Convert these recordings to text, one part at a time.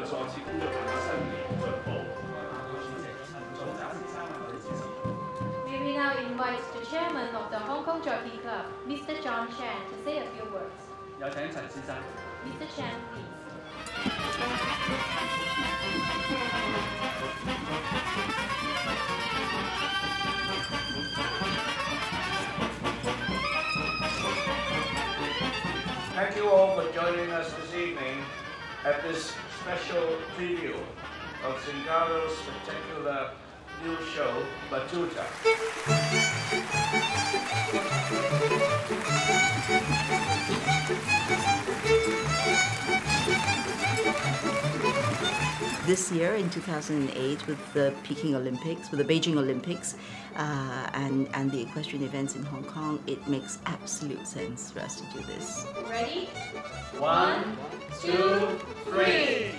再次鼓勵大家新年進步。May we now invite the chairman of the Hong Kong Jockey Club, Mr. John Chan, to say a few words. 有請陳先生。Mr. Chan, please. Thank you all for joining us this evening at this special preview of Zingaro's spectacular new show, Batuta. This year, in 2008, with the Peking Olympics, with the Beijing Olympics, and the equestrian events in Hong Kong, it makes absolute sense for us to do this. Ready? 1, 2, 3.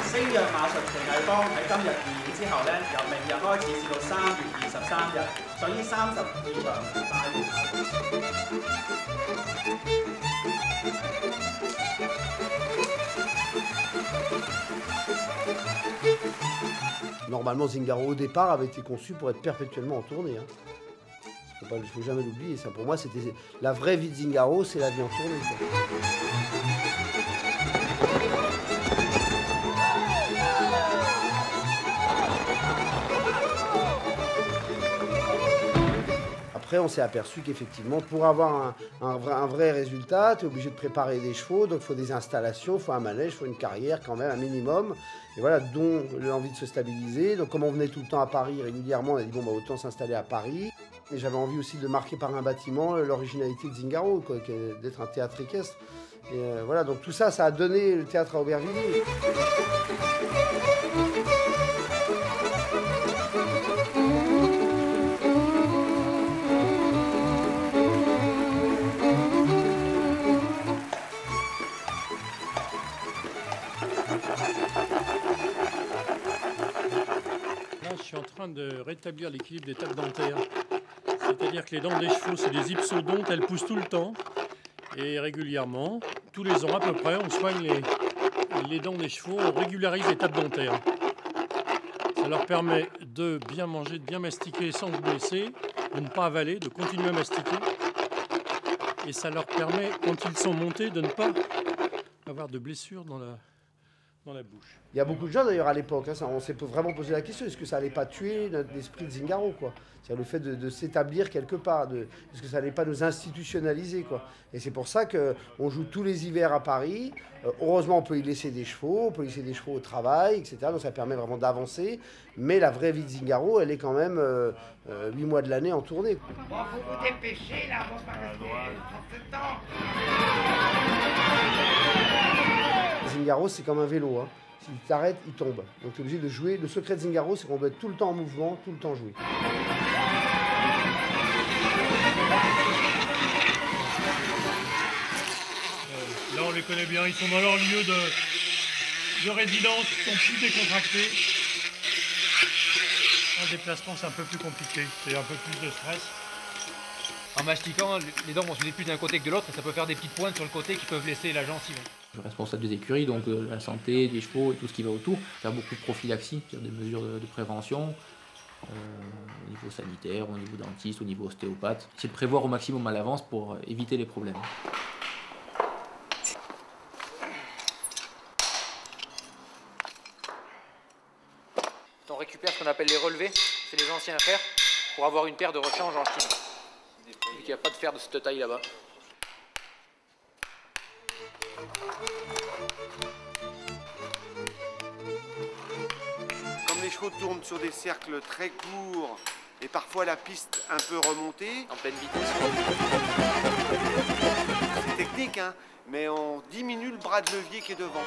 星躍馬術奇藝坊喺今日2演之後咧，由明日開始至到3月23日，上演32場大型馬術。Normalement, Zingaro au départ avait été conçu pour être perpétuellement en tournée. Il ne faut jamais l'oublier. Ça, pour moi, c'était la vraie vie de Zingaro, c'est la vie en tournée, quoi. Après, on s'est aperçu qu'effectivement, pour avoir un vrai résultat, tu es obligé de préparer des chevaux, donc il faut des installations, il faut un manège, il faut une carrière quand même, un minimum. Et voilà, dont l'envie de se stabiliser. Donc comme on venait tout le temps à Paris régulièrement, on a dit bon, bah, autant s'installer à Paris. Et j'avais envie aussi de marquer par un bâtiment l'originalité de Zingaro, d'être un théâtre équestre. Et voilà, donc tout ça, ça a donné le théâtre à Aubervilliers. Je suis en train de rétablir l'équilibre des tables dentaires. C'est-à-dire que les dents des chevaux, c'est des hypsodontes, elles poussent tout le temps. Et régulièrement, tous les ans à peu près, on soigne les dents des chevaux, on régularise les tables dentaires. Ça leur permet de bien manger, de bien mastiquer sans se blesser, de ne pas avaler, de continuer à mastiquer. Et ça leur permet, quand ils sont montés, de ne pas avoir de blessures dans la bouche. Il y a beaucoup de gens d'ailleurs à l'époque, hein, on s'est vraiment posé la question, est-ce que ça n'allait pas tuer l'esprit de Zingaro, quoi? C'est-à-dire le fait de s'établir quelque part, est-ce que ça n'allait pas nous institutionnaliser, quoi? Et c'est pour ça qu'on joue tous les hivers à Paris. Heureusement, on peut y laisser des chevaux, on peut y laisser des chevaux au travail, etc. Donc ça permet vraiment d'avancer. Mais la vraie vie de Zingaro, elle est quand même 8 mois de l'année en tournée. Bon, faut vous dépêcher là, on va pas rester trop de temps. Zingaro, c'est comme un vélo, hein. S'il t'arrête, il tombe. Donc tu es obligé de jouer. Le secret de Zingaro, c'est qu'on doit être tout le temps en mouvement, tout le temps jouer. Là, on les connaît bien, ils sont dans leur lieu de résidence, ils sont plus décontractés. En déplacement, c'est un peu plus compliqué, c'est un peu plus de stress. En mastiquant, les dents vont se députer d'un côté que de l'autre et ça peut faire des petites pointes sur le côté qui peuvent blesser la gencive. Je suis responsable des écuries, donc la santé, des chevaux et tout ce qui va autour. Faire beaucoup de prophylaxie, c'est-à-dire des mesures de prévention au niveau sanitaire, au niveau dentiste, au niveau ostéopathe. C'est de prévoir au maximum à l'avance pour éviter les problèmes. On récupère ce qu'on appelle les relevés, c'est les anciens fers, pour avoir une paire de rechange en Chine. Vu qu'il n'y a pas de fer de cette taille là-bas. Comme les chevaux tournent sur des cercles très courts et parfois la piste un peu remontée, en pleine vitesse. C'est technique, hein, mais on diminue le bras de levier qui est devant.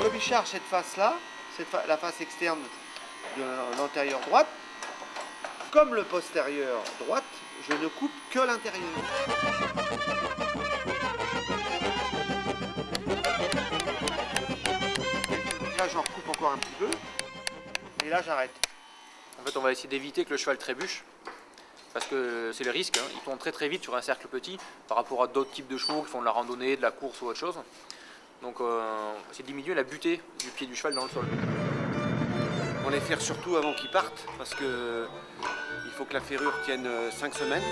Le bichard, cette face-là, la face externe de l'antérieur droite, comme le postérieur droite, je ne coupe que l'intérieur. encore un petit peu. Et là, j'arrête. En fait, on va essayer d'éviter que le cheval trébuche. Parce que c'est le risque, hein. Il tourne très très vite sur un cercle petit par rapport à d'autres types de chevaux qui font de la randonnée, de la course ou autre chose. Donc c'est diminuer la butée du pied du cheval dans le sol. On les ferre surtout avant qu'ils partent parce que il faut que la ferrure tienne 5 semaines.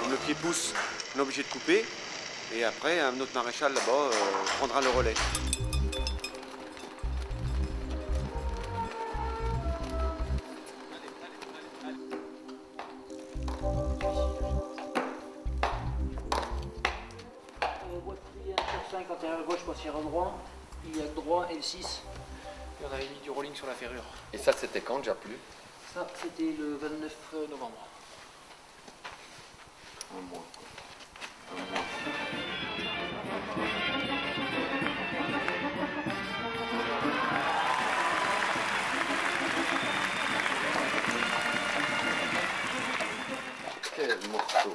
Comme le pied pousse, on est obligé de couper et après un autre maréchal là-bas prendra le relais. Intérieur gauche, poissière droit, il y a le droit et le 6. Et on avait mis du rolling sur la ferrure. Et ça, c'était quand déjà plus? Ça, c'était le 29 novembre. Un mois. Quel morceau!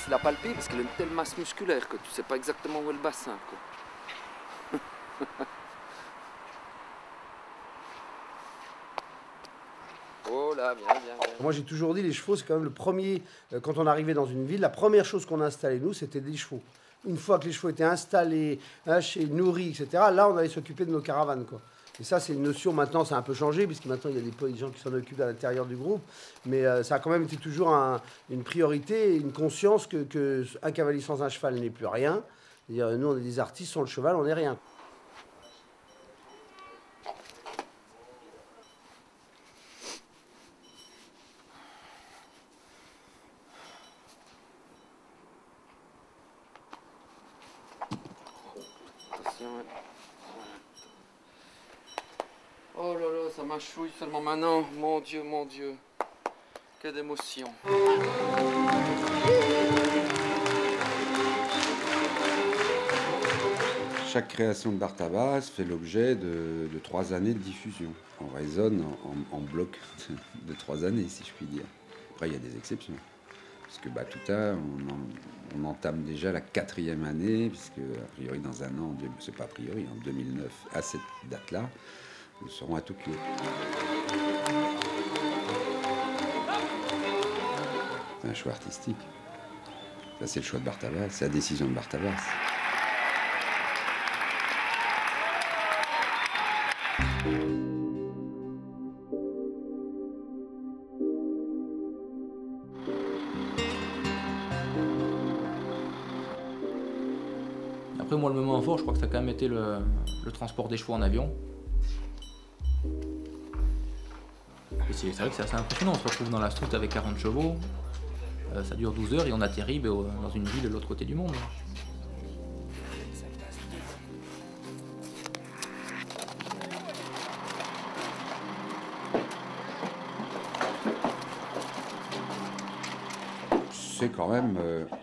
difficile à palper parce qu'elle a une telle masse musculaire que tu sais pas exactement où est le bassin, quoi. Oh là, bien. Moi j'ai toujours dit les chevaux c'est quand même le premier, quand on arrivait dans une ville, la première chose qu'on installait nous c'était des chevaux. Une fois que les chevaux étaient installés, hachés, nourris, etc., là on allait s'occuper de nos caravanes, quoi. Et ça c'est une notion, maintenant ça a un peu changé, puisque maintenant il y a des gens qui s'en occupent à l'intérieur du groupe, mais ça a quand même été toujours une priorité, une conscience que un cavalier sans un cheval n'est plus rien. C'est-à-dire, nous on est des artistes, sans le cheval on n'est rien. Oh là là, ça m'achouille seulement maintenant. Mon Dieu, quelle émotion. Chaque création de Bartabas fait l'objet de 3 années de diffusion. On raisonne en bloc de 3 années, si je puis dire. Après, il y a des exceptions. Parce que Batuta, on entame déjà la 4e année, puisque a priori dans un an, c'est pas a priori, en 2009, à cette date-là, nous serons à Tokyo. C'est un choix artistique. Ça, c'est le choix de Bartabas, c'est la décision de Bartabas. Après, moi, le moment fort, je crois que ça a quand même été le transport des chevaux en avion. C'est vrai que c'est assez impressionnant. On se retrouve dans la Stroute avec 40 chevaux. Ça dure 12 heures et on atterrit dans une ville de l'autre côté du monde. C'est quand même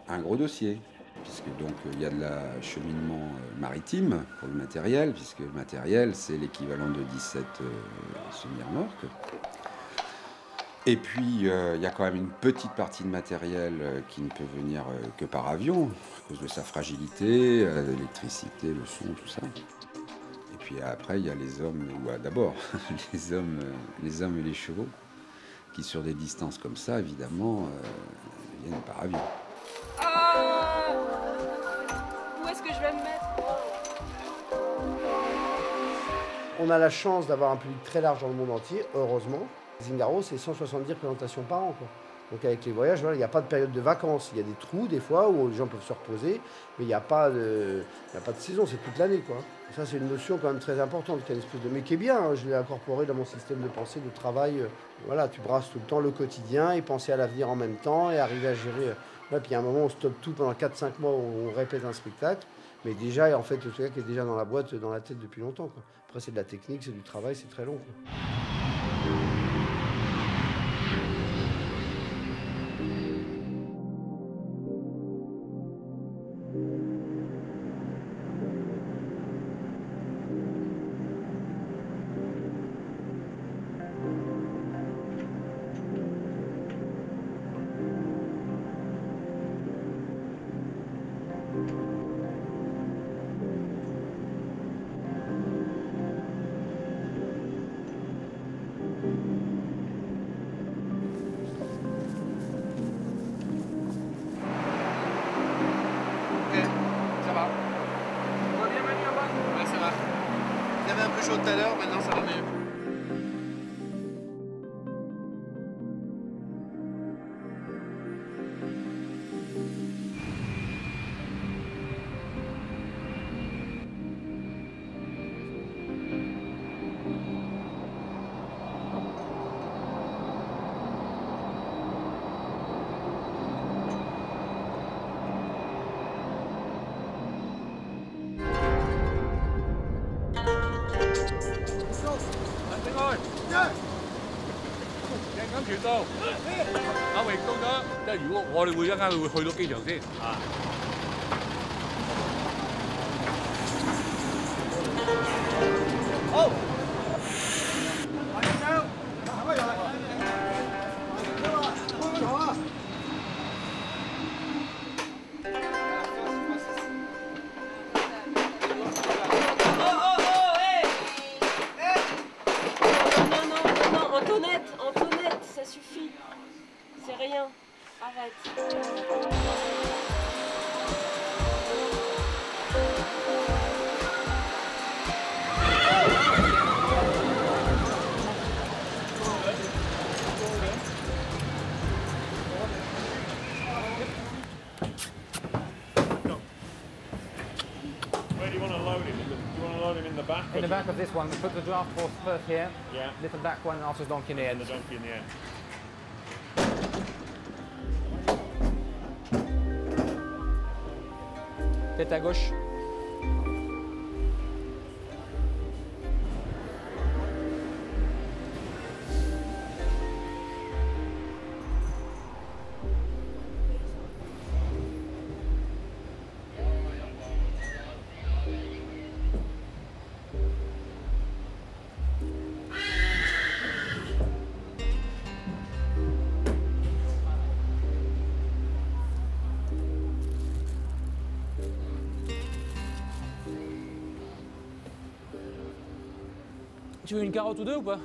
un gros dossier. Puisque donc il y a de l'acheminement maritime pour le matériel, puisque le matériel c'est l'équivalent de 17 semi-remorques. Et puis il y a quand même une petite partie de matériel qui ne peut venir que par avion, à cause de sa fragilité, l'électricité, le son, tout ça. Et puis après il y a les hommes, ou d'abord les hommes et les chevaux, qui sur des distances comme ça, évidemment, viennent par avion. Où est-ce que je vais me mettre? On a la chance d'avoir un public très large dans le monde entier, heureusement. Zingaro, c'est 170 représentations par an, quoi. Donc avec les voyages, voilà, il n'y a pas de période de vacances. Il y a des trous des fois où les gens peuvent se reposer, mais il n'y a pas de saison, c'est toute l'année, quoi. Et ça c'est une notion quand même très importante, qui est une espèce de... mais qui est bien, hein, je l'ai incorporé dans mon système de pensée, de travail. Voilà, tu brasses tout le temps le quotidien et penser à l'avenir en même temps et arriver à gérer... Là, puis il y a un moment où on stoppe tout pendant 4-5 mois où on répète un spectacle, mais déjà, en fait, le spectacle est déjà dans la boîte, dans la tête depuis longtemps, quoi. Après, c'est de la technique, c'est du travail, c'est très long, quoi. à l'heure, maintenant ça va mieux.我哋會一間會去到機場先。好。Antoinette, ça suffit. C'est rien. Arrête. Where do you want to load him? Do you want to load him in the back? In the back of this one, we put the draft horse first here. Yeah. Little back one, after the donkey in the end. And the donkey in the end. Tête à gauche. Tu veux une carotte ou deux ou pas?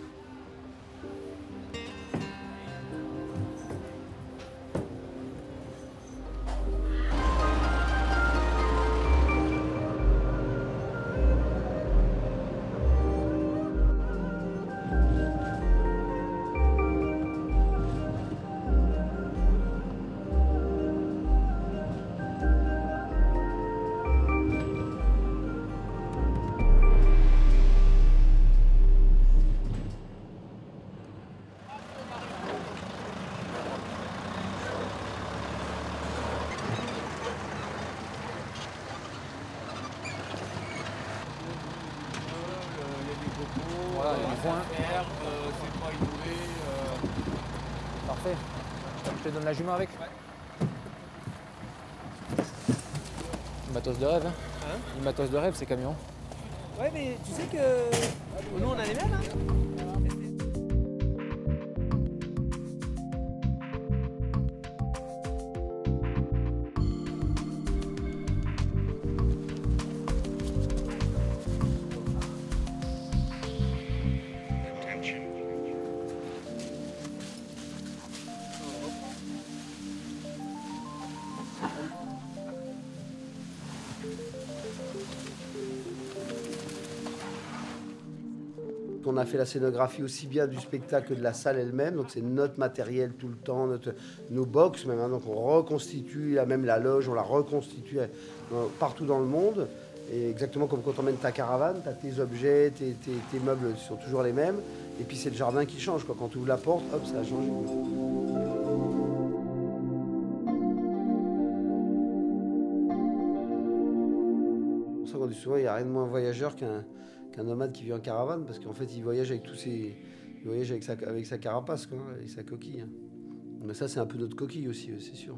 Voilà, il y a du foin. C'est pas innové. Parfait. Je te donne la jument avec. Matos de rêve, hein. Une matos de rêve, ces camions. Ouais, mais tu sais que nous on a les mêmes, hein. On a fait la scénographie aussi bien du spectacle que de la salle elle-même, donc c'est notre matériel tout le temps, nos box même, hein, donc on reconstitue, même la loge, on la reconstitue partout dans le monde, et exactement comme quand on emmènes ta caravane, tu as tes objets, tes meubles sont toujours les mêmes, et puis c'est le jardin qui change, quoi. Quand tu ouvres la porte, hop, ça a changé. C'est pour ça qu'on dit souvent, il n'y a rien de moins voyageur qu'un nomade qui vit en caravane, parce qu'en fait il voyage avec il voyage avec sa carapace, quoi, avec sa coquille. Hein. Mais ça c'est un peu notre coquille aussi, c'est sûr.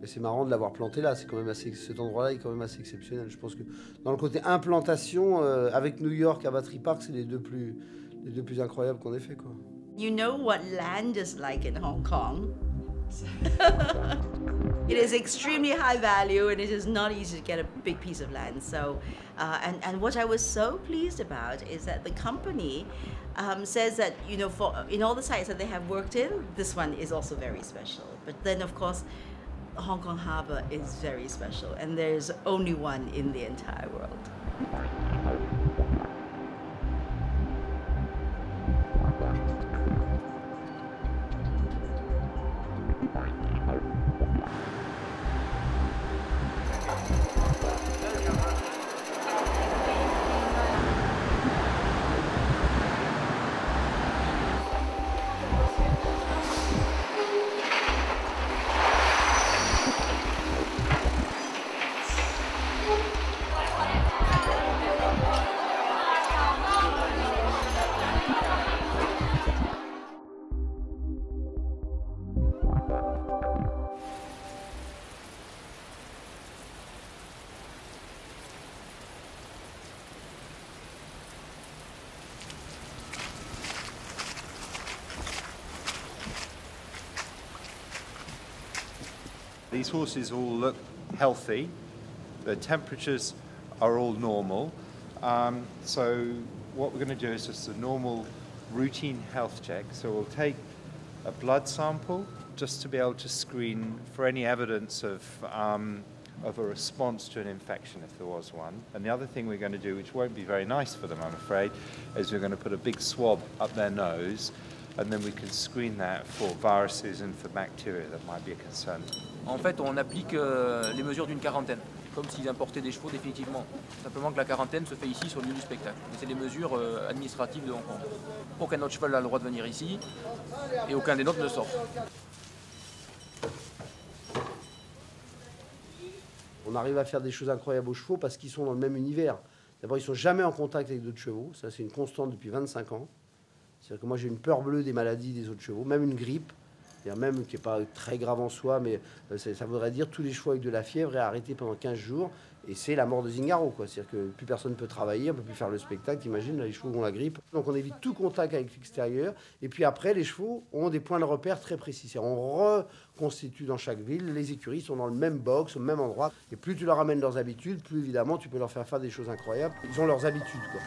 Mais c'est marrant de l'avoir planté là, c'est quand même assez, cet endroit-là est quand même assez exceptionnel. Je pense que dans le côté implantation, avec New York à Battery Park, c'est les deux plus incroyables qu'on ait fait, quoi. You know what land is like in Hong Kong? It is extremely high value and it is not easy to get a big piece of land. So, and what I was so pleased about is that the company says that, you know, in all the sites that they have worked in, this one is also very special. But then of course, Hong Kong Harbour is very special and there's only one in the entire world. These horses all look healthy. The temperatures are all normal. So what we're going to do is just a normal routine health check. So we'll take a blood sample just to be able to screen for any evidence of a response to an infection if there was one. And the other thing we're going to do, which won't be very nice for them I'm afraid, is we're going to put a big swab up their nose, and then we can screen that for viruses and for bacteria that might be a concern. En fait, on applique les mesures d'une quarantaine, comme s'ils importaient des chevaux définitivement. Simplement que la quarantaine se fait ici sur le lieu du spectacle. C'est des mesures administratives de Hong Kong. Aucun autre cheval n'a le droit de venir ici et aucun des nôtres ne sort. On arrive à faire des choses incroyables aux chevaux parce qu'ils sont dans le même univers. D'abord, ils ne sont jamais en contact avec d'autres chevaux. Ça, c'est une constante depuis 25 ans. C'est-à-dire que moi, j'ai une peur bleue des maladies des autres chevaux, même une grippe, même qui n'est pas très grave en soi, mais ça voudrait dire tous les chevaux avec de la fièvre et arrêtés pendant 15 jours. Et c'est la mort de Zingaro, quoi. C'est-à-dire que plus personne ne peut travailler, on ne peut plus faire le spectacle. T'imagines, là, les chevaux ont la grippe. Donc on évite tout contact avec l'extérieur. Et puis après, les chevaux ont des points de repère très précis. On reconstitue dans chaque ville. Les écuries sont dans le même box, au même endroit. Et plus tu leur amènes leurs habitudes, plus évidemment, tu peux leur faire des choses incroyables. Ils ont leurs habitudes, quoi.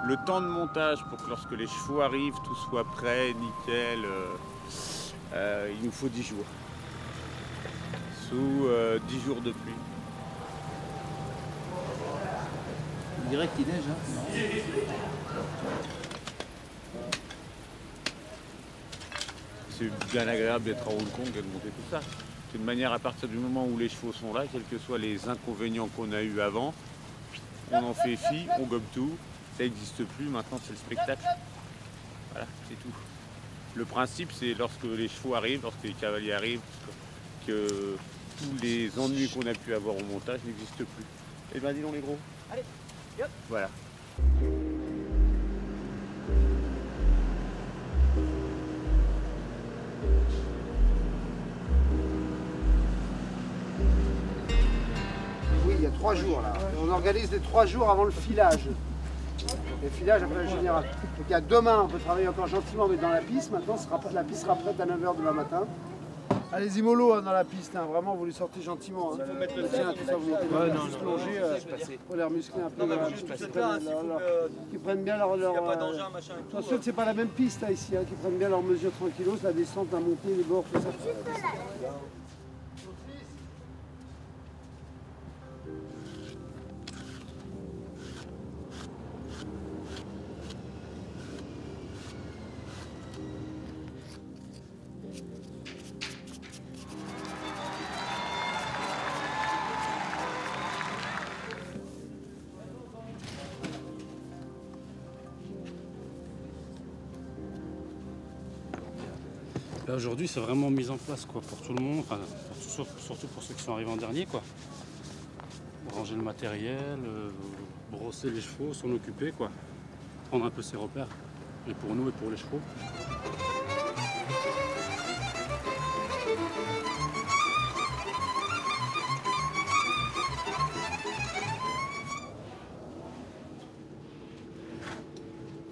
Le temps de montage pour que lorsque les chevaux arrivent, tout soit prêt, nickel, il nous faut 10 jours. Sous 10 jours de pluie. On dirait qu'il neige, hein? C'est bien agréable d'être à Hong Kong et de monter tout ça. C'est une manière, à partir du moment où les chevaux sont là, quels que soient les inconvénients qu'on a eus avant, on en fait fi, on gobe tout. Ça n'existe plus, maintenant c'est le spectacle. Voilà, c'est tout. Le principe, c'est lorsque les chevaux arrivent, lorsque les cavaliers arrivent, que tous les ennuis qu'on a pu avoir au montage n'existent plus. Eh bien, dis donc les gros. Allez, yop. Voilà. Oui, il y a 3 jours là. On organise les 3 jours avant le filage. Le filage après le général. Donc il y a demain, on peut travailler encore gentiment, mais dans la piste. Maintenant, la piste sera prête à 9h demain matin. Allez-y mollo hein, dans la piste, hein. Vraiment vous les sortez gentiment. Hein. Il faut mettre le tien, tout ça, vous mettez juste plonger pour les remuscler un peu. Qu'ils prennent bien leur... Attention que c'est pas la même piste là, ici, hein, qu'ils prennent bien leurs mesures tranquillos, la descente, la montée, les bords, tout ça. Aujourd'hui, c'est vraiment mis en place quoi, pour tout le monde, enfin, surtout pour ceux qui sont arrivés en dernier. Quoi. Ranger le matériel, brosser les chevaux, s'en occuper, quoi. Prendre un peu ses repères, et pour nous et pour les chevaux.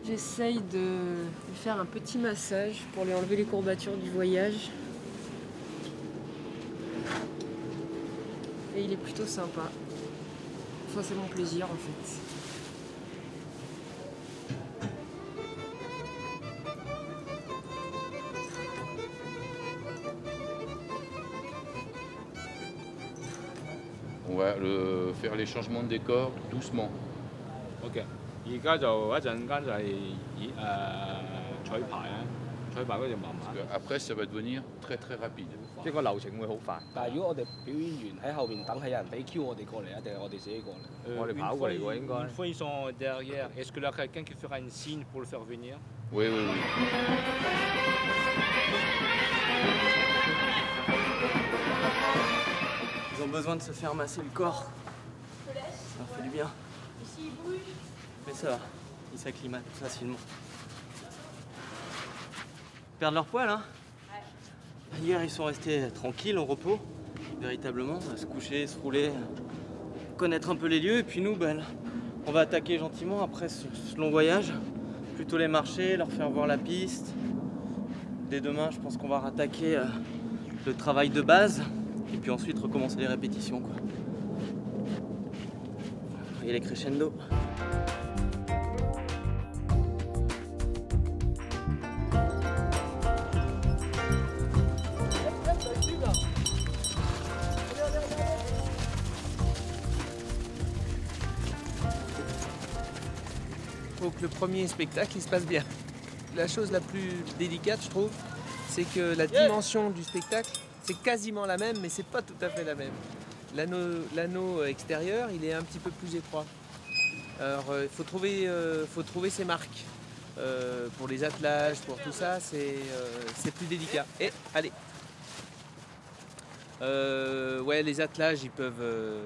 J'essaye de lui faire un petit massage pour lui enlever les courbatures du voyage. Et il est plutôt sympa. Enfin, c'est mon plaisir en fait. On va faire les changements de décor doucement. Ok. 而家就一陣間就係彩排咧，彩排嗰就慢慢。Après, ça va devenir très très rapide. 即係個流程會好快。但係如果我哋表演完喺後邊等係有人俾 Q 我哋過嚟啊，定係我哋自己過嚟？我哋跑過嚟喎應該。Une fois ils sont derrière, est-ce que là quelqu'un qui fera une signe pour le faire venir? Oui, oui, oui. Ils ont besoin de se faire masser le corps. Ça fait du bien. Ici, il bouge. Mais ça va, ils s'acclimatent facilement. Ils perdent leur poil, hein? Ouais. Hier, ils sont restés tranquilles, au repos, véritablement, à se coucher, se rouler, connaître un peu les lieux. Et puis nous, ben, on va attaquer gentiment après ce long voyage. Plutôt les marcher, leur faire voir la piste, dès demain, je pense qu'on va rattaquer le travail de base et puis ensuite recommencer les répétitions, quoi. Et les crescendo. Faut que le premier spectacle il se passe bien. La chose la plus délicate, je trouve, c'est que la dimension du spectacle, c'est quasiment la même, mais c'est pas tout à fait la même. L'anneau extérieur, il est un petit peu plus étroit. Alors, il faut trouver ses marques. Pour les attelages, pour tout ça, c'est plus délicat. Et allez. Ouais, les attelages, ils peuvent,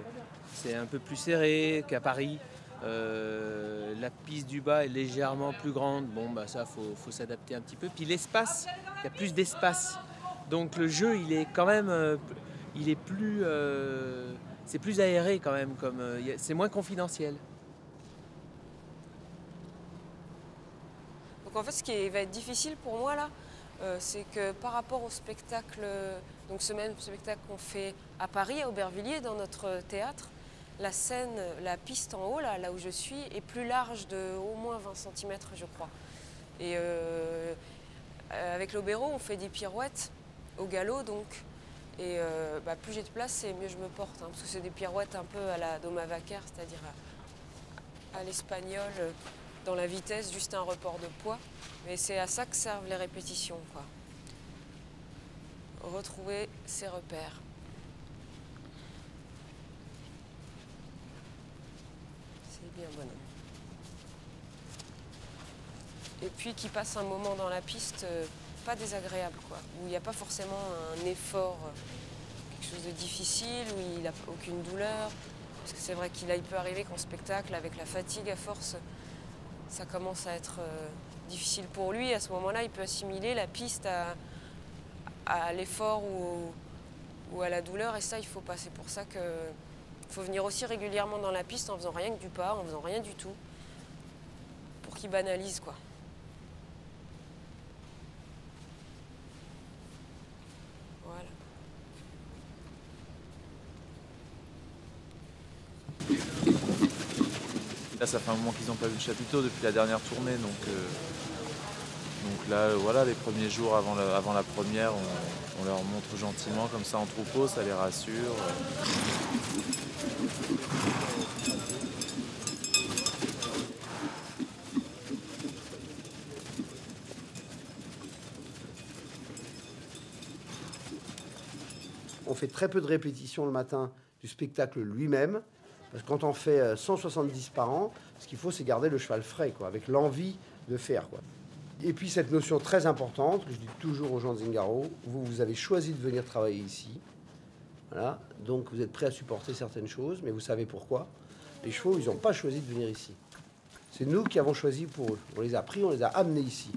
c'est un peu plus serré qu'à Paris. La piste du bas est légèrement plus grande. Bon, bah ça, faut s'adapter un petit peu. Puis l'espace, il y a plus d'espace. Donc le jeu, il est quand même, il est plus, c'est plus aéré quand même. C'est moins confidentiel. Donc en fait, ce qui va être difficile pour moi là, c'est que par rapport au spectacle, donc ce même spectacle qu'on fait à Paris, à Aubervilliers, dans notre théâtre, la scène, la piste en haut, là où je suis, est plus large de au moins 20 cm, je crois. Et avec l'Obéro, on fait des pirouettes au galop, donc. Et plus j'ai de place, et mieux je me porte. Parce que c'est des pirouettes un peu à la Doma Vaquer, c'est-à-dire à l'espagnol, dans la vitesse, juste un report de poids. Mais c'est à ça que servent les répétitions, quoi. Retrouver ses repères. Bien bonhomme. Et puis qui passe un moment dans la piste pas désagréable, quoi, où il n'y a pas forcément un effort, quelque chose de difficile, où il n'a aucune douleur. Parce que c'est vrai qu'il peut arriver qu'en spectacle, avec la fatigue à force, ça commence à être difficile pour lui. À ce moment-là, il peut assimiler la piste à l'effort ou à la douleur, et ça, il ne faut pas. C'est pour ça que il faut venir aussi régulièrement dans la piste en faisant rien que du pas, en faisant rien du tout, pour qu'il banalise, quoi. Voilà. Là, ça fait un moment qu'ils n'ont pas vu le chapiteau depuis la dernière tournée, donc là, voilà, les premiers jours avant la première, on leur montre gentiment, comme ça en troupeau, ça les rassure. On fait très peu de répétitions le matin du spectacle lui-même, parce que quand on fait 170 par an, ce qu'il faut, c'est garder le cheval frais, quoi, avec l'envie de faire, quoi. Et puis cette notion très importante, que je dis toujours aux gens de Zingaro, vous avez choisi de venir travailler ici. Voilà, donc vous êtes prêts à supporter certaines choses, mais vous savez pourquoi. Les chevaux, ils n'ont pas choisi de venir ici. C'est nous qui avons choisi pour eux. On les a pris, on les a amenés ici.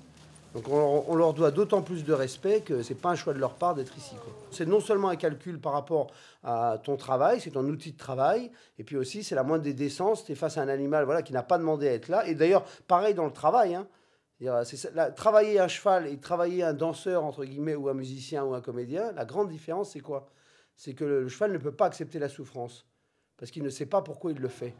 Donc on leur doit d'autant plus de respect que c'est pas un choix de leur part d'être ici, quoi. C'est non seulement un calcul par rapport à ton travail, c'est ton outil de travail, et puis aussi c'est la moindre des décences, tu es face à un animal, voilà, qui n'a pas demandé à être là. Et d'ailleurs, pareil dans le travail, hein. Travailler un cheval et travailler un danseur, entre guillemets, ou un musicien ou un comédien, la grande différence, c'est quoi? C'est que le cheval ne peut pas accepter la souffrance, parce qu'il ne sait pas pourquoi il le fait.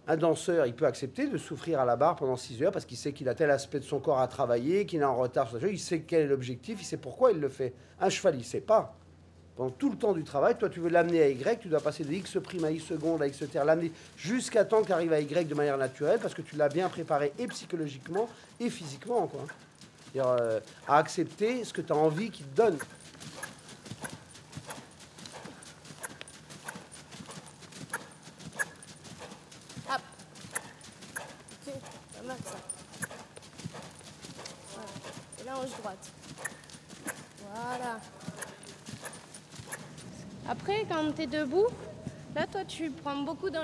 Un danseur, il peut accepter de souffrir à la barre pendant 6 heures, parce qu'il sait qu'il a tel aspect de son corps à travailler, qu'il est en retard sur la chose, il sait quel est l'objectif, il sait pourquoi il le fait. Un cheval, il ne sait pas. Pendant tout le temps du travail, toi, tu veux l'amener à Y, tu dois passer de X' à X secondes, à X terre, l'amener jusqu'à temps qu'il arrive à Y de manière naturelle, parce que tu l'as bien préparé et psychologiquement et physiquement, quoi. C'est-à-dire, à accepter ce que tu as envie qu'il te donne. Hop. Ok, pas mal ça. Voilà. Et là, hanche droite. Voilà. Après, quand tu es debout, là, toi, tu prends beaucoup dans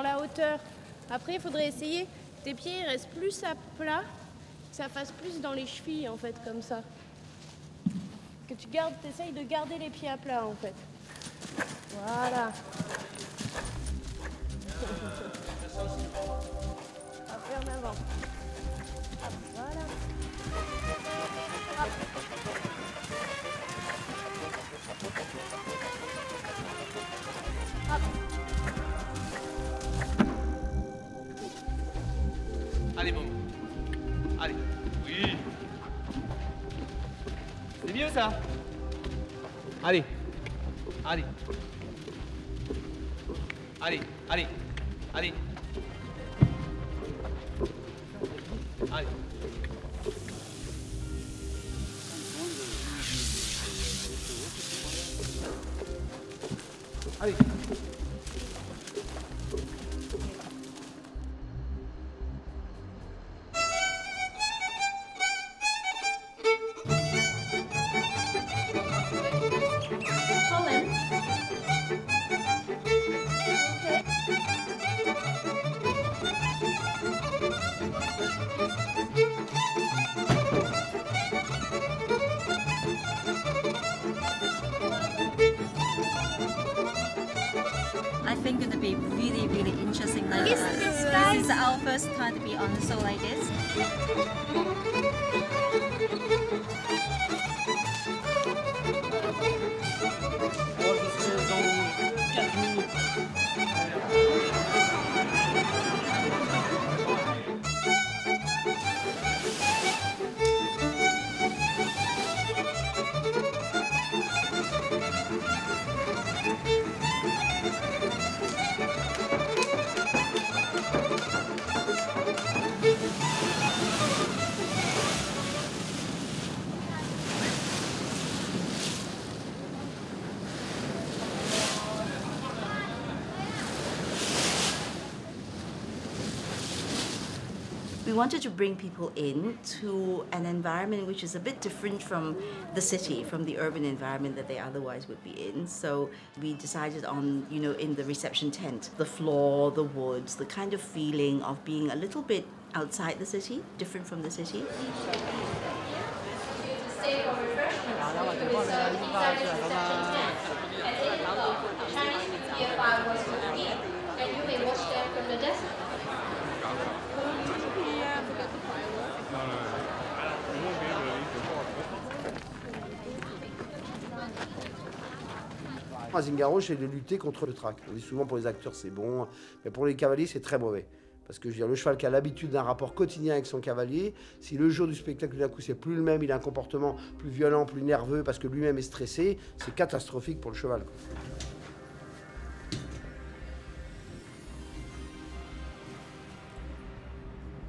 la hauteur. Après, il faudrait essayer, tes pieds restent plus à plat, que ça fasse plus dans les chevilles, en fait, comme ça. Que tu essayes de garder les pieds à plat, en fait. Voilà. Après, en avant. Hop, voilà. ça. Allez. Allez. Allez, allez, allez. Allez. Allez. I think it'll be really, really interesting. Like, This this is our first time to be on a show like this. We wanted to bring people in to an environment which is a bit different from the city, from the urban environment that they otherwise would be in. So we decided on, you know, in the reception tent, the floor, the woods, the kind of feeling of being a little bit outside the city, different from the city. À Zingaro, c'est de lutter contre le trac. On dit souvent pour les acteurs c'est bon, mais pour les cavaliers c'est très mauvais. Parce que je veux dire, le cheval qui a l'habitude d'un rapport quotidien avec son cavalier, si le jour du spectacle d'un coup c'est plus le même, il a un comportement plus violent, plus nerveux parce que lui-même est stressé, c'est catastrophique pour le cheval, quoi.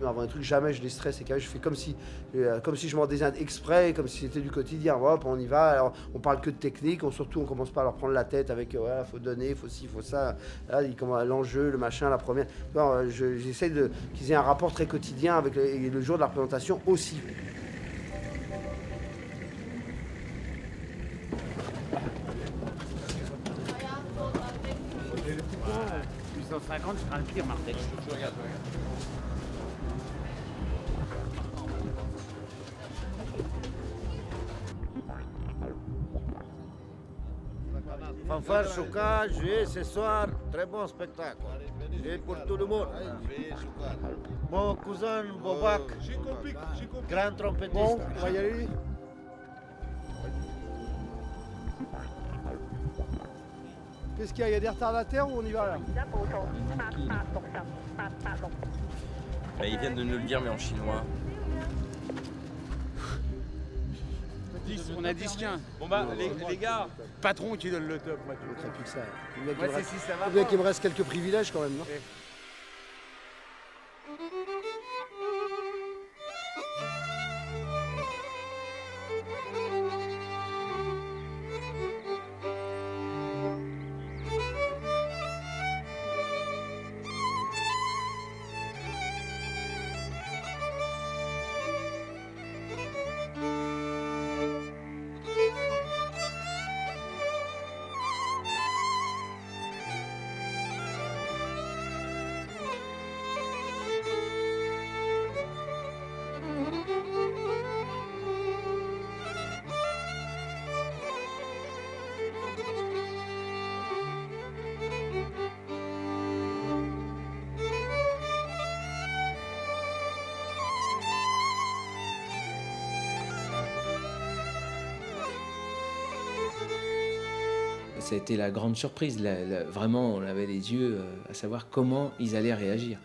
Avant un truc, jamais je les stresse et je fais comme si je m'en désinde exprès, comme si c'était du quotidien. Hop, on y va. Alors, on parle que de technique, surtout on commence pas à leur prendre la tête avec ouais, faut donner, faut ci, faut ça. Là, l'enjeu, le machin, la première. J'essaie qu'ils aient un rapport très quotidien avec le jour de la représentation aussi. Plus 150, je ferai le pire, Martek. Fanfare Chouka, jouer ce soir, très bon spectacle. Et pour tout le monde. Mon cousin Bobak, grand trompettiste. Bon, on va y aller. Qu'est-ce qu'il y a? Il y a des retardataires ou on y va là? Ils viennent de nous le dire, mais en chinois. On a 10-15. Bon bah, les gars, Patron qui donne le top, Mathieu. Il ne plus que ça. Ouais, Il y a qu'il me reste quelques privilèges quand même, non? Ça a été la grande surprise. Vraiment, on avait les yeux à savoir comment ils allaient réagir.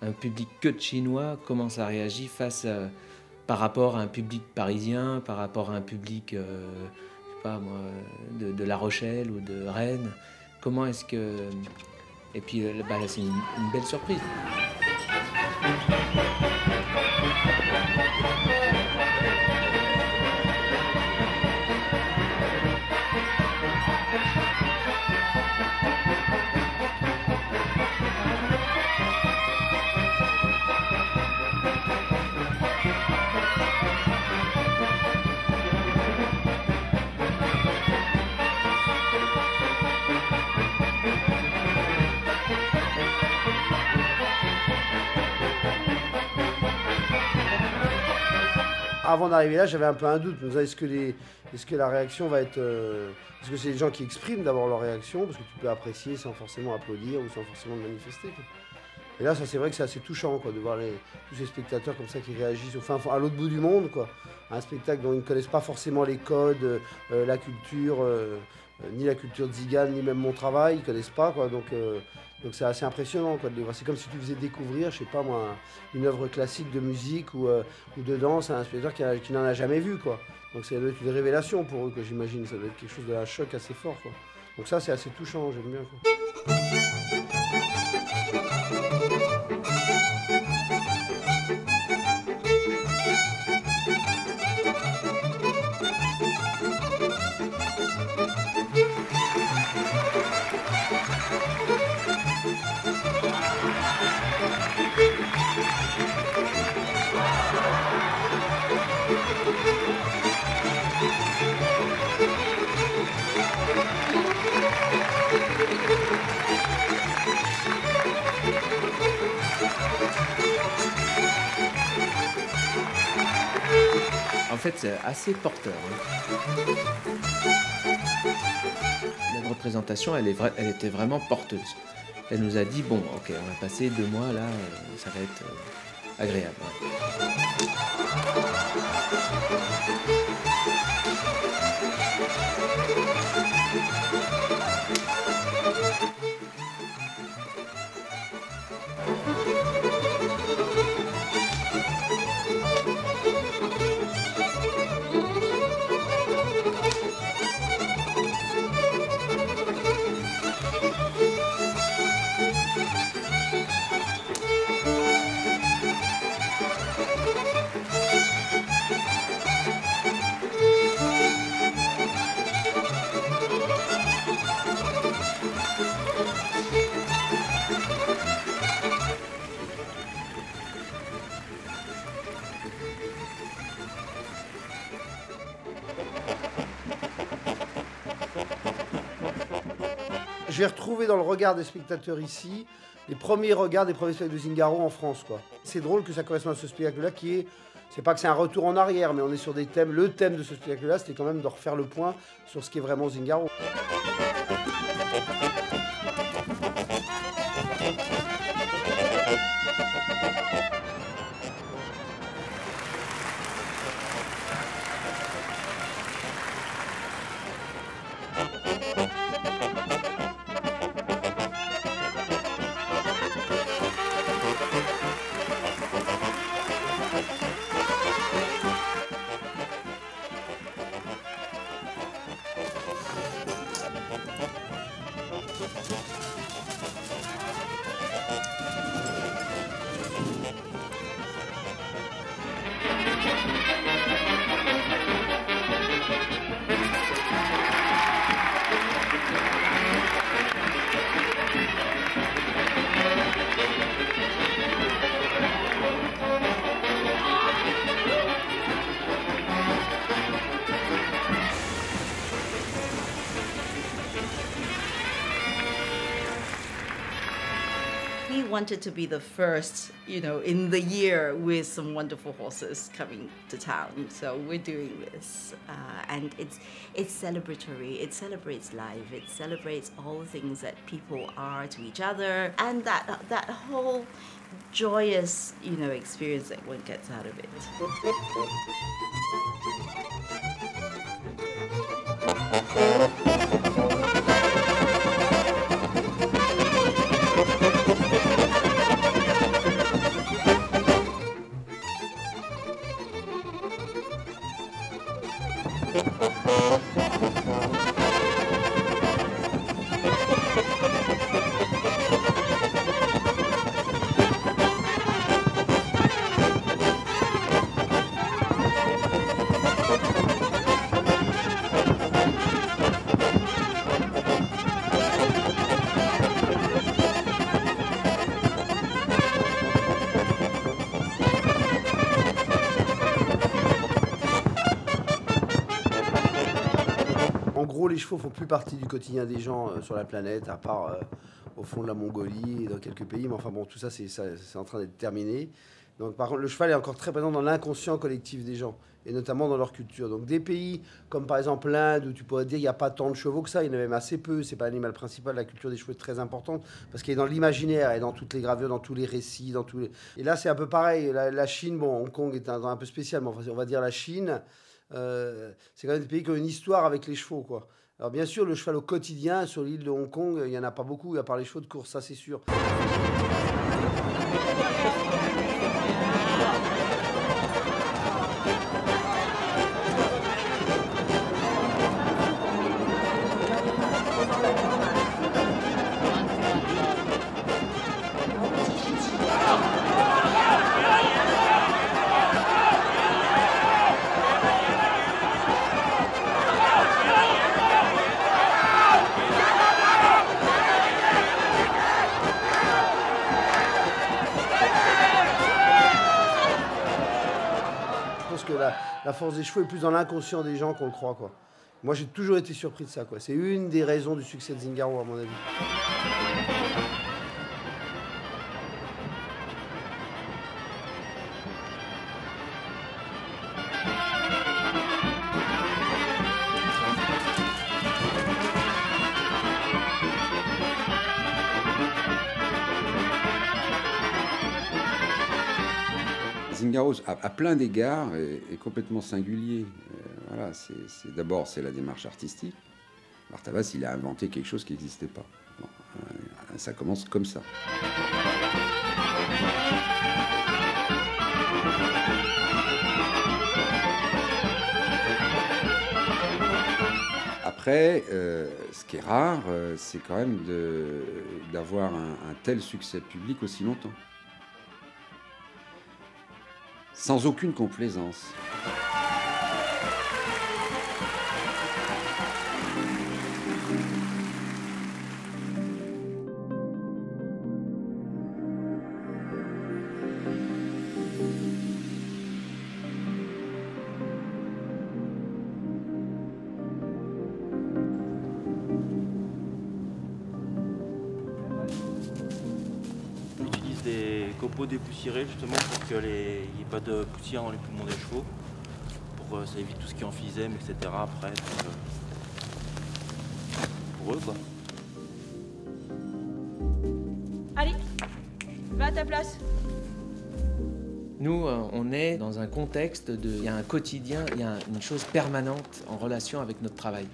Un public que de Chinois, comment ça réagit face par rapport à un public parisien, par rapport à un public, je sais pas moi, de La Rochelle ou de Rennes. Comment est-ce que... Et puis bah, c'est une belle surprise. Avant d'arriver là, j'avais un peu un doute. Est-ce que la réaction va être... Est-ce que c'est les gens qui expriment d'abord leur réaction? Parce que tu peux apprécier sans forcément applaudir ou sans forcément manifester, quoi. Et là, ça c'est vrai que c'est assez touchant, quoi, de voir tous ces spectateurs comme ça qui réagissent à l'autre bout du monde, quoi. Un spectacle dont ils ne connaissent pas forcément les codes, la culture, ni la culture tzigane, ni même mon travail, ils ne connaissent pas, quoi. Donc c'est assez impressionnant, quoi, de les voir. C'est comme si tu faisais découvrir, je sais pas moi, une œuvre classique de musique ou de danse à un spectateur qui n'en a jamais vu, quoi. Donc ça doit être une révélation pour eux, quoi, j'imagine. Ça doit être quelque chose d'un choc assez fort, quoi. Donc ça c'est assez touchant, j'aime bien, quoi. En fait, c'est assez porteur. La représentation, elle était vraiment porteuse. Elle nous a dit, bon, ok, on va passer 2 mois, là, ça va être agréable. Ouais. Je vais retrouver dans le regard des spectateurs ici les premiers regards des premiers spectacles de Zingaro en France, quoi. C'est drôle que ça corresponde à ce spectacle-là qui est... C'est pas que c'est un retour en arrière, mais on est sur des thèmes. Le thème de ce spectacle-là, c'était quand même de refaire le point sur ce qui est vraiment Zingaro. We wanted to be the first, in the year with some wonderful horses coming to town. So we're doing this, and it's celebratory. It celebrates life. It celebrates all the things that people are to each other, and that whole joyous, experience that one gets out of it. les chevaux font plus partie du quotidien des gens sur la planète, à part au fond de la Mongolie et dans quelques pays. Mais enfin bon, tout ça, c'est en train d'être terminé. Donc par contre, le cheval est encore très présent dans l'inconscient collectif des gens, et notamment dans leur culture. Donc des pays comme par exemple l'Inde, où tu pourrais dire qu'il n'y a pas tant de chevaux que ça, il y en a même assez peu, c'est pas l'animal principal, la culture des chevaux est très importante, parce qu'elle est dans l'imaginaire, et dans toutes les gravures, dans tous les récits, dans tous les... Et là c'est un peu pareil, la Chine, bon, Hong Kong est un peu spécial, mais enfin, on va dire la Chine, c'est quand même des pays qui ont une histoire avec les chevaux, quoi. Alors bien sûr, le cheval au quotidien, sur l'île de Hong Kong, il n'y en a pas beaucoup, à part les chevaux de course, ça c'est sûr. La force des chevaux est plus dans l'inconscient des gens qu'on le croit, quoi. Moi, j'ai toujours été surpris de ça, quoi. C'est une des raisons du succès de Zingaro, à mon avis. Zingaro, à plein d'égards, est complètement singulier. Voilà, d'abord, c'est la démarche artistique. Bartabas, il a inventé quelque chose qui n'existait pas. Bon, ça commence comme ça. Après, ce qui est rare, c'est quand même d'avoir un tel succès public aussi longtemps. Sans aucune complaisance. On utilise des copeaux dépoussiérés justement pour qu'il n'y ait pas de poussière dans les poumons des chevaux, pour ça évite tout ce qui est emphysème, etc. après pour eux, quoi. Allez, va à ta place. Nous, on est dans un contexte il y a un quotidien, il y a une chose permanente en relation avec notre travail.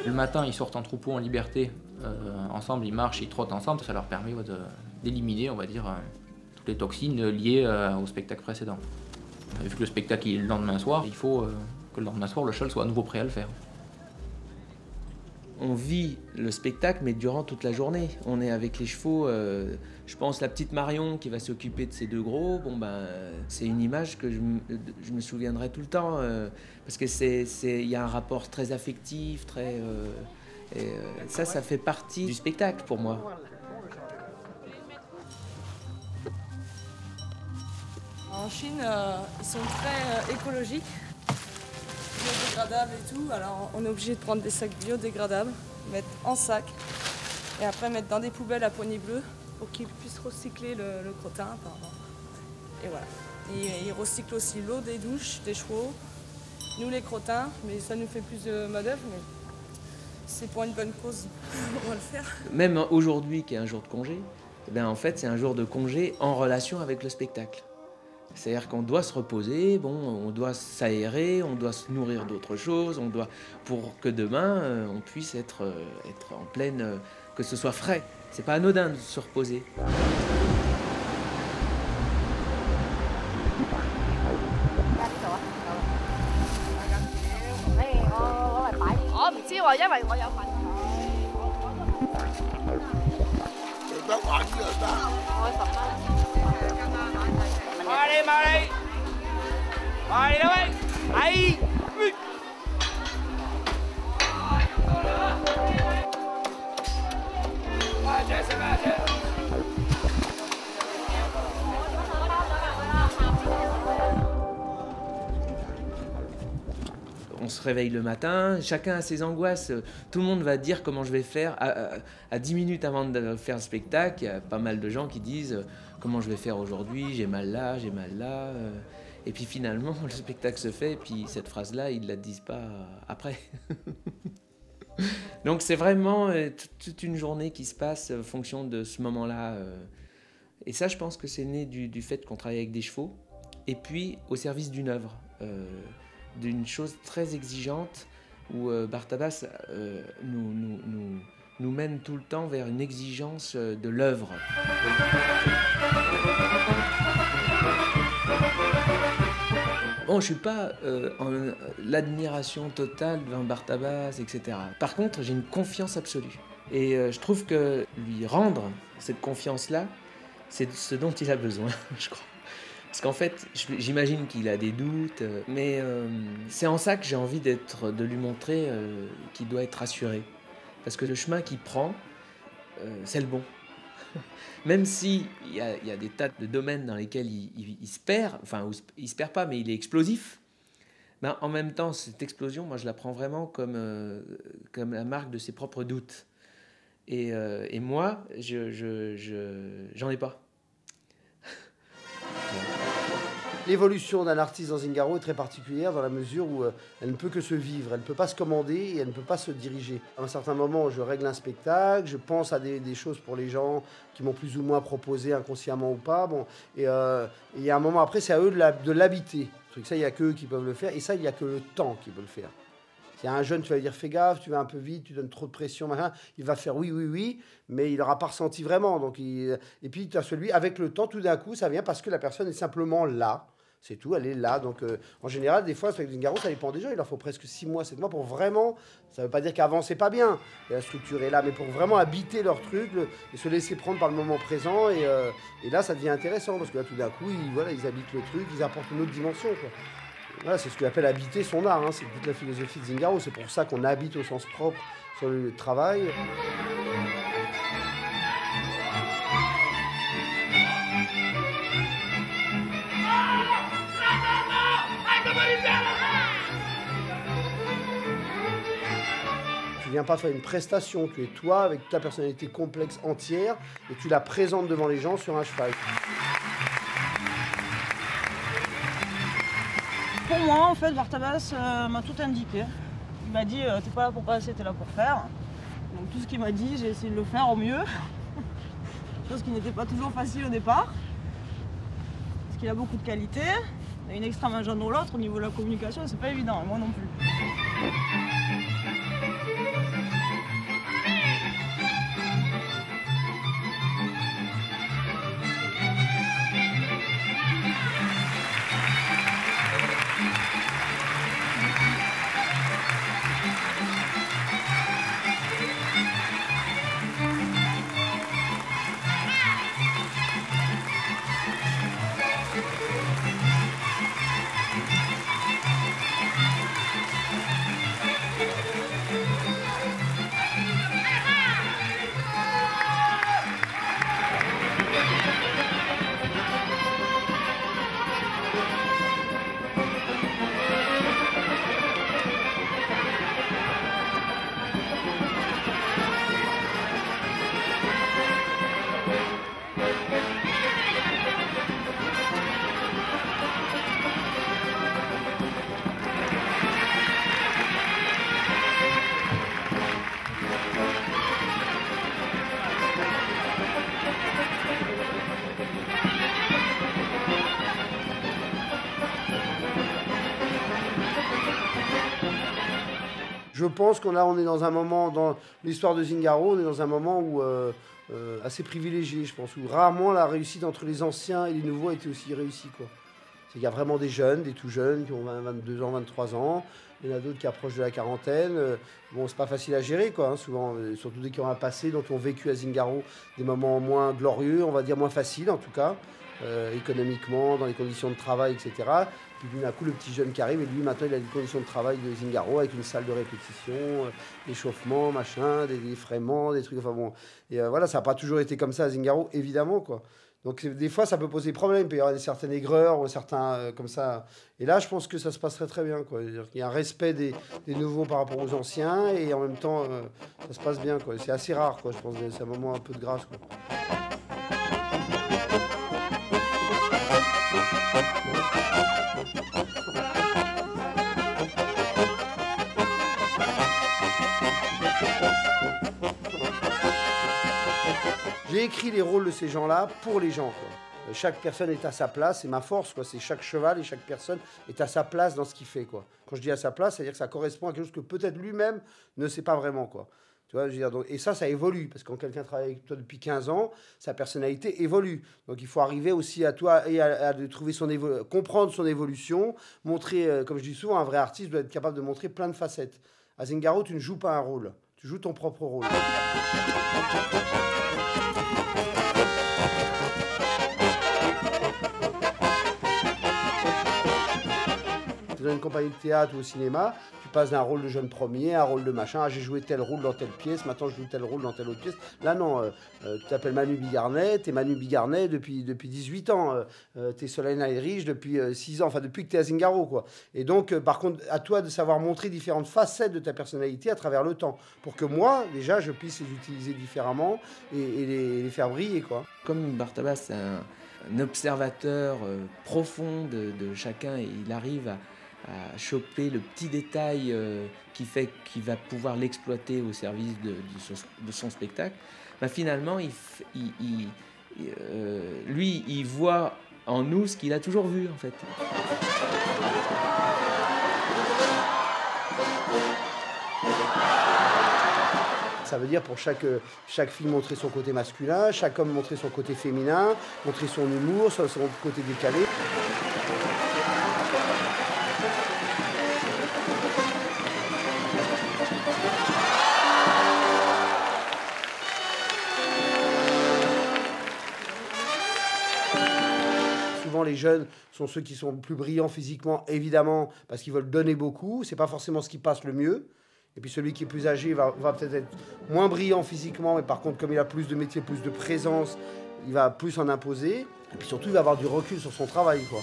Le matin, ils sortent en troupeau en liberté, ensemble, ils marchent, ils trottent ensemble, ça leur permet d'éliminer, on va dire, toutes les toxines liées au spectacle précédent. Vu que le spectacle est le lendemain soir, il faut que le lendemain soir, le cheval soit à nouveau prêt à le faire. On vit le spectacle, mais durant toute la journée. On est avec les chevaux. Je pense la petite Marion qui va s'occuper de ces deux gros. Bon ben, c'est une image que je me souviendrai tout le temps parce que il y a un rapport très affectif, très. Ça fait partie du spectacle pour moi. En Chine, ils sont très écologiques. Biodégradables et tout, alors on est obligé de prendre des sacs biodégradables, mettre en sac et après mettre dans des poubelles à poignée bleue pour qu'ils puissent recycler le crottin. Et voilà. Et ils recyclent aussi l'eau des douches des chevaux, nous les crottins, mais ça nous fait plus de main-d'œuvre, mais c'est pour une bonne cause, on va le faire. Même aujourd'hui qui est un jour de congé, eh bien, en fait c'est un jour de congé en relation avec le spectacle. C'est-à-dire qu'on doit se reposer, on doit s'aérer, on doit se nourrir d'autres choses, pour que demain on puisse être en pleine, que ce soit frais. C'est pas anodin de se reposer. Rồi đâu ấy. Ấy. Chết. se réveille le matin, chacun a ses angoisses. Tout le monde va dire comment je vais faire. À 10 minutes avant de faire le spectacle, il y a pas mal de gens qui disent comment je vais faire aujourd'hui, j'ai mal là, j'ai mal là. Et puis finalement, le spectacle se fait, et puis cette phrase-là, ils ne la disent pas après. Donc c'est vraiment toute une journée qui se passe en fonction de ce moment-là. Et ça, je pense que c'est né du fait qu'on travaille avec des chevaux, et puis au service d'une œuvre, d'une chose très exigeante, où Bartabas nous mène tout le temps vers une exigence de l'œuvre. Bon, je ne suis pas en l'admiration totale devant Bartabas, etc. Par contre, j'ai une confiance absolue. Et je trouve que lui rendre cette confiance-là, c'est ce dont il a besoin, je crois. Parce qu'en fait, j'imagine qu'il a des doutes, mais c'est en ça que j'ai envie de lui montrer qu'il doit être rassuré. Parce que le chemin qu'il prend, c'est le bon. Même s'il y a des tas de domaines dans lesquels il se perd, enfin, il ne se perd pas, mais il est explosif, ben, en même temps, cette explosion, moi, je la prends vraiment comme la marque de ses propres doutes. Et moi, j'en ai pas. L'évolution d'un artiste dans Zingaro est très particulière dans la mesure où elle ne peut que se vivre, elle ne peut pas se commander et elle ne peut pas se diriger. À un certain moment, je règle un spectacle, je pense à des choses pour les gens qui m'ont plus ou moins proposé, inconsciemment ou pas. Bon, et il y a un moment après, c'est à eux de l'habiter. Ça, il n'y a qu'eux qui peuvent le faire et ça, il n'y a que le temps qui peut le faire. S'il y a un jeune, tu vas lui dire fais gaffe, tu vas un peu vite, tu donnes trop de pression, machin, il va faire oui, mais il n'aura pas ressenti vraiment. Donc et puis tu as celui, avec le temps, tout d'un coup, ça vient parce que la personne est simplement là. C'est tout, elle est là. Donc en général, des fois, avec Zingaro, ça dépend des gens. Il leur faut presque 6 mois, 7 mois pour vraiment. Ça ne veut pas dire qu'avant, c'est pas bien. Et la structure est là, mais pour vraiment habiter leur truc et se laisser prendre par le moment présent. Et là, ça devient intéressant parce que là, tout d'un coup, ils habitent le truc, ils apportent une autre dimension, quoi. Voilà, c'est ce qu'on appelle habiter son art, hein. C'est toute la philosophie de Zingaro. C'est pour ça qu'on habite au sens propre sur le lieu de travail. Tu viens pas faire une prestation, tu es toi avec ta personnalité complexe entière et tu la présentes devant les gens sur un cheval. Pour moi, en fait, Bartabas m'a tout indiqué. Il m'a dit t'es pas là pour passer, t'es là pour faire. Donc tout ce qu'il m'a dit, j'ai essayé de le faire au mieux. Chose qui n'était pas toujours facile au départ. Parce qu'il a beaucoup de qualités. Il y a une extrême main dans l'autre, au niveau de la communication, c'est pas évident, et moi non plus. Je pense qu'on est dans un moment, dans l'histoire de Zingaro, on est dans un moment où assez privilégié, je pense, où rarement la réussite entre les anciens et les nouveaux a été aussi réussie, quoi. Il y a vraiment des jeunes, des tout jeunes, qui ont 22 ans, 23 ans. Il y en a d'autres qui approchent de la quarantaine. Bon, c'est pas facile à gérer, quoi, hein, souvent, surtout dès qu'ils ont un passé, dont ils ont vécu à Zingaro des moments moins glorieux, on va dire moins faciles, en tout cas, économiquement, dans les conditions de travail, etc. Puis d'un coup, le petit jeune qui arrive, et lui, maintenant, il a des conditions de travail de Zingaro, avec une salle de répétition, échauffement, machin, des fraiements, des trucs, enfin bon. Et voilà, ça n'a pas toujours été comme ça à Zingaro, évidemment, quoi. Donc des fois, ça peut poser problème. Il peut y avoir certaines aigreurs ou certains comme ça. Et là, je pense que ça se passerait très bien, quoi. Il y a un respect des nouveaux par rapport aux anciens et en même temps, ça se passe bien, quoi. C'est assez rare, quoi. Je pense que c'est un moment un peu de grâce, quoi. J'ai écrit les rôles de ces gens-là pour les gens, quoi. Chaque personne est à sa place, c'est ma force, quoi. C'est chaque cheval et chaque personne est à sa place dans ce qu'il fait, quoi. Quand je dis à sa place, c'est-à-dire que ça correspond à quelque chose que peut-être lui-même ne sait pas vraiment, quoi. Tu vois, je veux dire, donc, et ça évolue, parce que quand quelqu'un travaille avec toi depuis 15 ans, sa personnalité évolue. Donc il faut arriver aussi à toi et à trouver comprendre son évolution, montrer, comme je dis souvent, un vrai artiste doit être capable de montrer plein de facettes. À Zingaro, tu ne joues pas un rôle, tu joues ton propre rôle. Dans une compagnie de théâtre ou au cinéma, tu passes d'un rôle de jeune premier à un rôle de machin. Ah, j'ai joué tel rôle dans telle pièce, maintenant je joue tel rôle dans telle autre pièce. Là, non, tu t'appelles Manu Bigarnet, t'es Manu Bigarnet depuis 18 ans. T'es Solène Heinrich depuis 6 ans, enfin depuis que t'es à Zingaro, quoi. Et donc, par contre, à toi de savoir montrer différentes facettes de ta personnalité à travers le temps. Pour que moi, déjà, je puisse les utiliser différemment et les faire briller, quoi. Comme Bartabas, c'est un observateur profond de chacun et il arrive à choper le petit détail qui fait qu'il va pouvoir l'exploiter au service de son spectacle, bah finalement, lui, il voit en nous ce qu'il a toujours vu, en fait. Ça veut dire pour chaque fille montrer son côté masculin, chaque homme montrer son côté féminin, montrer son humour, son côté décalé. Souvent, les jeunes sont ceux qui sont le plus brillants physiquement, évidemment, parce qu'ils veulent donner beaucoup. C'est pas forcément ce qui passe le mieux. Et puis celui qui est plus âgé va peut-être être moins brillant physiquement, mais par contre, comme il a plus de métier, plus de présence, il va plus en imposer. Et puis surtout, il va avoir du recul sur son travail, quoi.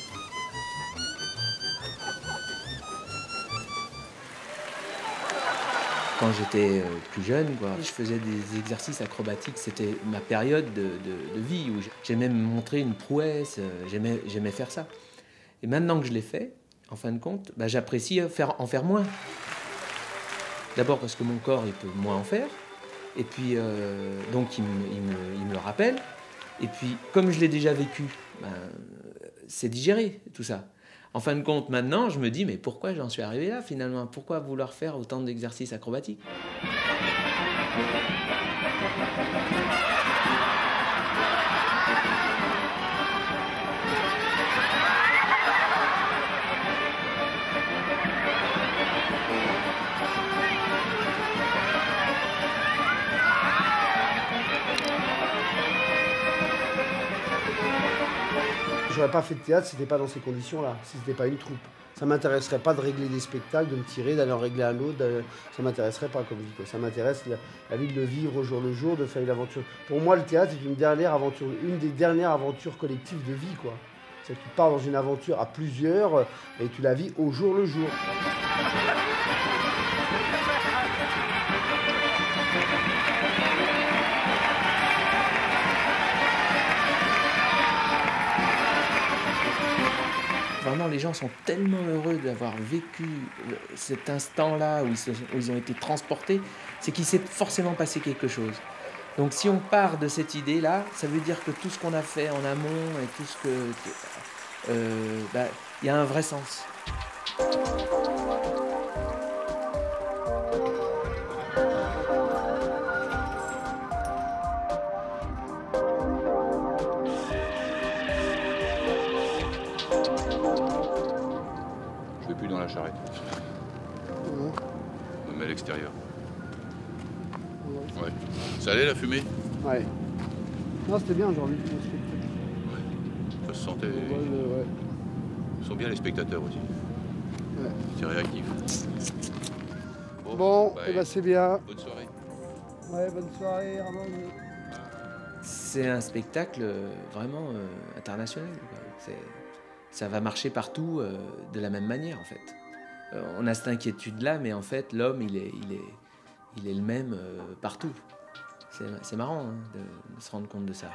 Quand j'étais plus jeune, quoi, je faisais des exercices acrobatiques. C'était ma période de vie où j'aimais me montrer une prouesse, j'aimais faire ça. Et maintenant que je l'ai fait, en fin de compte, bah, j'apprécie en faire moins. D'abord parce que mon corps il peut moins en faire, et puis donc il me le rappelle. Et puis comme je l'ai déjà vécu, ben, c'est digéré tout ça. En fin de compte, maintenant, je me dis, mais pourquoi j'en suis arrivé là, finalement? Pourquoi vouloir faire autant d'exercices acrobatiques? J'aurais pas fait de théâtre si c'était pas dans ces conditions-là, si c'était pas une troupe. Ça m'intéresserait pas de régler des spectacles, de me tirer, d'aller en régler un autre. Ça m'intéresserait pas comme vie, quoi. Ça m'intéresse la vie de le vivre au jour le jour, de faire une aventure. Pour moi, le théâtre est une des dernières aventures collectives de vie, quoi. C'est-à-dire que tu pars dans une aventure à plusieurs et tu la vis au jour le jour. Vraiment, les gens sont tellement heureux d'avoir vécu cet instant-là où ils ont été transportés, c'est qu'il s'est forcément passé quelque chose. Donc si on part de cette idée-là, ça veut dire que tout ce qu'on a fait en amont et tout ce que... il y a un vrai sens. Charrette. On me met à l'extérieur. Ouais. Ça allait la fumée? Ouais. Non, c'était bien aujourd'hui. Ouais. Ça se sentait. Ouais. Ils sont bien les spectateurs aussi. Ouais. C'est réactif. Bon, bah, c'est bien. Bonne soirée. Ouais, bonne soirée, Ramon. c'est un spectacle vraiment international. Ça va marcher partout de la même manière en fait. On a cette inquiétude-là, mais en fait l'homme il est le même partout. C'est marrant hein, de se rendre compte de ça.